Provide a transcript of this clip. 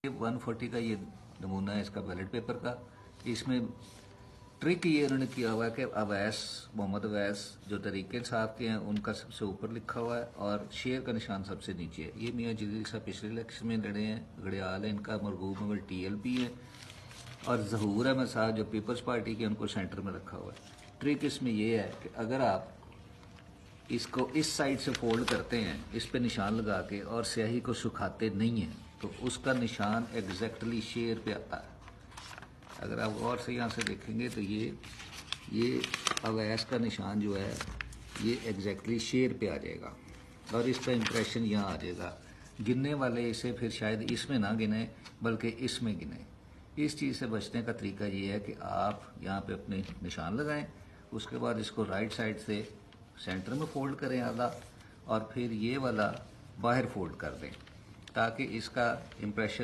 140 का ये नमूना है इसका बैलेट पेपर का। इसमें ट्रिक ये उन्होंने किया हुआ है कि अवैस मोहम्मद अवैस जो तरीके साहब के हैं उनका सबसे ऊपर लिखा हुआ है और शेर का निशान सबसे नीचे है। ये मियाँ जलील साहब पिछले इलेक्शन में लड़े हैं, घड़ियाल है इनका, मरगूब मगर TLP है, और जहूर अहमद साहब जो पीपल्स पार्टी के, उनको सेंटर में रखा हुआ है। ट्रिक इसमें ये है कि अगर आप इसको इस साइड से फोल्ड करते हैं, इस पे निशान लगा के, और स्याही को सुखाते नहीं हैं तो उसका निशान एग्जैक्टली शेर पे आता है। अगर आप गौर से यहाँ से देखेंगे तो ये अवैस का निशान जो है ये एग्जैक्टली शेर पे आ जाएगा और इसका इम्प्रेशन यहाँ आ जाएगा। गिनने वाले इसे फिर शायद इसमें ना गिने बल्कि इसमें गिने। इस चीज़ से बचने का तरीका ये है कि आप यहाँ पे अपने निशान लगाएं, उसके बाद इसको राइट साइड से सेंटर में फोल्ड करें आधा, और फिर ये वाला बाहर फोल्ड कर दें ताकि इसका इम्प्रेशन